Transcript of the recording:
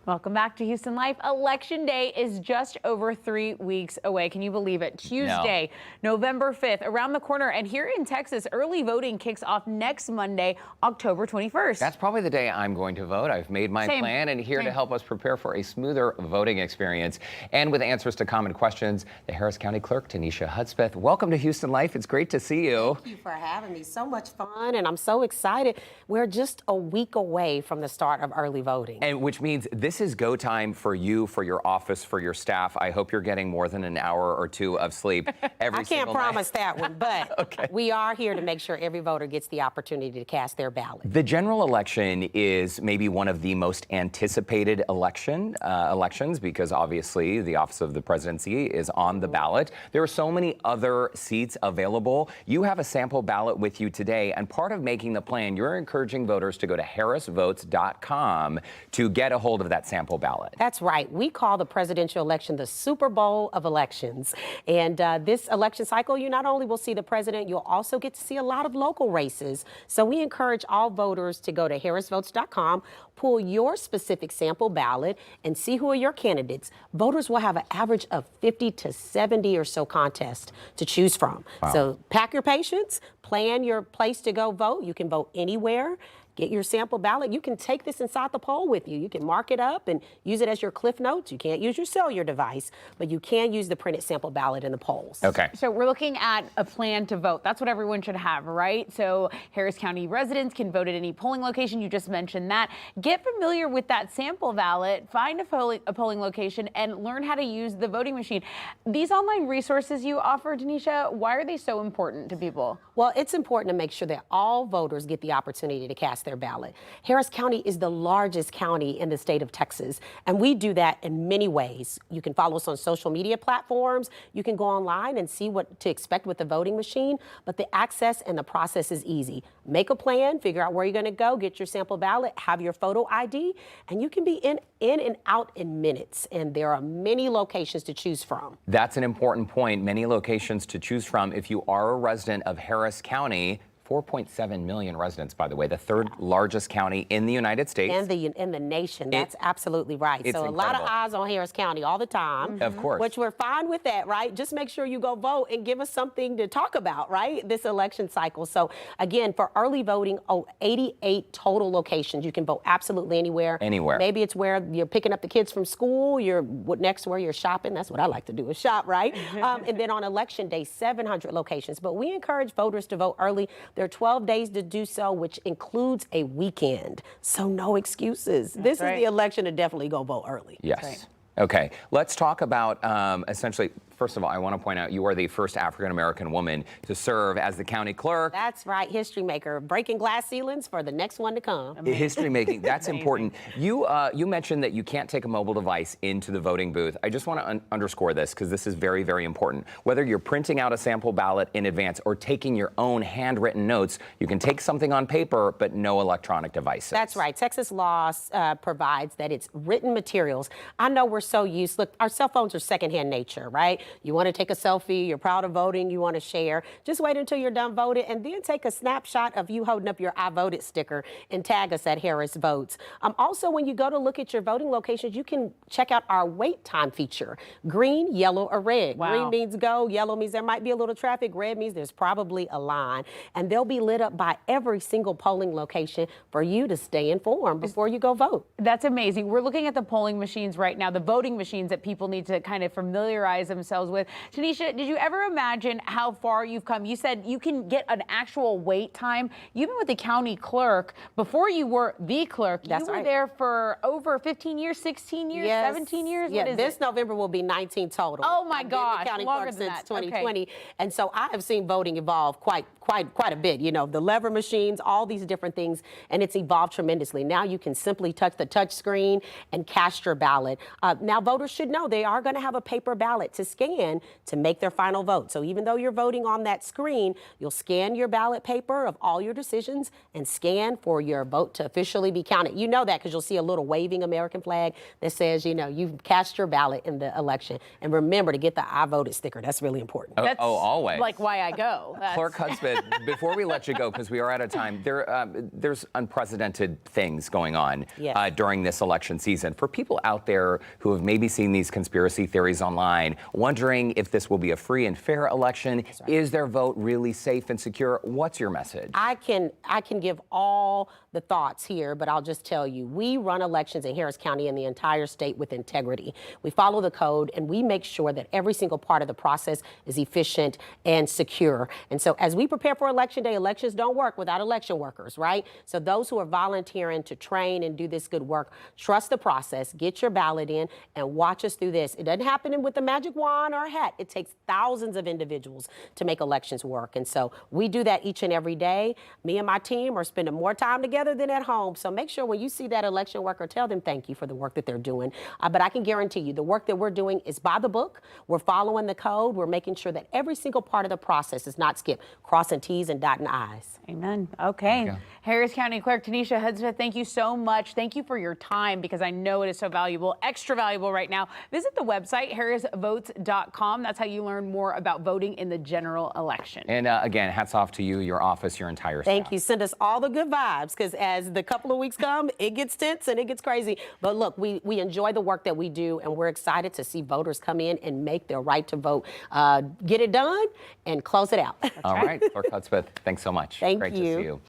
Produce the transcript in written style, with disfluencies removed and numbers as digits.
Welcome back to Houston Life. Election Day is just over 3 weeks away. Can you believe it? Tuesday, November 5th, around the corner. And here in Texas, early voting kicks off next Monday, October 21st. That's probably the day I'm going to vote. I've made my plan and here to help us prepare for a smoother voting experience. And with answers to common questions, the Harris County Clerk, Tanisha Hudspeth. Welcome to Houston Life. It's great to see you. Thank you for having me. So much fun, and I'm so excited. We're just a week away from the start of early voting. And which means this is go time for you, for your office, for your staff. I hope you're getting more than an hour or two of sleep every single night. I can't promise that one, but we are here to make sure every voter gets the opportunity to cast their ballot. The general election is maybe one of the most anticipated elections because obviously the office of the presidency is on the ballot. There are so many other seats available. You have a sample ballot with you today, and part of making the plan, you're encouraging voters to go to harrisvotes.com to get a hold of that sample ballot. That's right. We call the presidential election the Super Bowl of elections. And this election cycle, you not only will see the president, you'll also get to see a lot of local races. So we encourage all voters to go to harrisvotes.com, pull your specific sample ballot, and see who are your candidates. Voters will have an average of 50 to 70 or so contests to choose from. Wow. So pack your patience, plan your place to go vote. You can vote anywhere. Get your sample ballot. You can take this inside the poll with you. You can mark it up and use it as your Cliff Notes. You can't use your cellular device, but you can use the printed sample ballot in the polls. Okay. So we're looking at a plan to vote. That's what everyone should have, right? So Harris County residents can vote at any polling location. You just mentioned that. Get familiar with that sample ballot, find a polling location, and learn how to use the voting machine. These online resources you offer, Tanisha, why are they so important to people? Well, it's important to make sure that all voters get the opportunity to cast their ballot. Harris County is the largest county in the state of Texas, and we do that in many ways. You can follow us on social media platforms. You can go online and see what to expect with the voting machine, but the access and the process is easy. Make a plan, figure out where you're going to go, get your sample ballot, have your photo ID, and you can be in and out in minutes, and there are many locations to choose from. That's an important point. Many locations to choose from. If you are a resident of Harris County, 4.7 million residents, by the way, the third largest county in the United States. In the nation. That's absolutely right. So incredible. A lot of eyes on Harris County all the time. Of course. Which we're fine with that, right? Just make sure you go vote and give us something to talk about, right? This election cycle. So again, for early voting, 88 total locations. You can vote absolutely anywhere. Anywhere. Maybe it's where you're picking up the kids from school, you're next to where you're shopping. That's what I like to do, is shop, right? And then on election day, 700 locations. But we encourage voters to vote early. There are 12 days to do so, which includes a weekend. So no excuses. This is the election to definitely go vote early. Yes. Right. Okay. Let's talk about essentially, first of all, I want to point out you are the first African-American woman to serve as the county clerk. That's right. History maker. Breaking glass ceilings for the next one to come. History making. That's important. You mentioned that you can't take a mobile device into the voting booth. I just want to underscore this because this is very, very important. Whether you're printing out a sample ballot in advance or taking your own handwritten notes, you can take something on paper, but no electronic devices. That's right. Texas law provides that it's written materials. I know we're so used. Look, our cell phones are secondhand nature, right? You want to take a selfie, you're proud of voting, you want to share. Just wait until you're done voting and then take a snapshot of you holding up your I voted sticker and tag us at Harris Votes. Also, when you go to look at your voting locations, you can check out our wait time feature. Green, yellow, or red. Wow. Green means go, yellow means there might be a little traffic, red means there's probably a line. And they'll be lit up by every single polling location for you to stay informed before you go vote. That's amazing. We're looking at the polling machines right now, the voting machines that people need to kind of familiarize themselves with. Tanisha, did you ever imagine how far you've come? You said you can get an actual wait time. You've been with the county clerk before you were the clerk. That's you were right. there for over 15 years, 16 years, 17 years? Yeah, what is this it? November will be 19 total. Oh my I've gosh, been the county longer clerk than since that. Okay. 2020, and so I have seen voting evolve quite a bit. You know, the lever machines, all these different things, and it's evolved tremendously. Now you can simply touch the touch screen and cast your ballot. Now voters should know they are going to have a paper ballot to scan. scan to make their final vote. So even though you're voting on that screen, you'll scan your ballot paper of all your decisions and scan for your vote to officially be counted. You know that because you'll see a little waving American flag that says, you know, you've cast your ballot in the election. And remember to get the I voted sticker. That's really important. That's always. like why I go. Clerk Hudspeth, before we let you go, because we are out of time, there's unprecedented things going on Yes. during this election season. For people out there who have maybe seen these conspiracy theories online, wondering if this will be a free and fair election, is their vote really safe and secure? What's your message? I can give all the thoughts here, but I'll just tell you, we run elections in Harris County and the entire state with integrity. We follow the code and we make sure that every single part of the process is efficient and secure. And so as we prepare for election day, elections don't work without election workers, right? So those who are volunteering to train and do this good work, trust the process, get your ballot in and watch us through this. It doesn't happen with a magic wand or a hat. It takes thousands of individuals to make elections work. And so we do that each and every day. Me and my team are spending more time together than at home. So make sure when you see that election worker, tell them thank you for the work that they're doing. But I can guarantee you the work that we're doing is by the book. We're following the code. We're making sure that every single part of the process is not skipped, crossing T's and dotting I's. Amen. Okay. Harris County Clerk Tanisha Hudspeth, thank you so much. Thank you for your time because I know it is so valuable, extra valuable right now. Visit the website, harrisvotes.com. That's how you learn more about voting in the general election. And again, hats off to you, your office, your entire staff. Thank you. Send us all the good vibes because as the couple of weeks come, it gets tense and it gets crazy. But look, we enjoy the work that we do and we're excited to see voters come in and make their right to vote. Get it done and close it out. All right, Clerk Hudspeth, thanks so much. Thank Great you. to see you.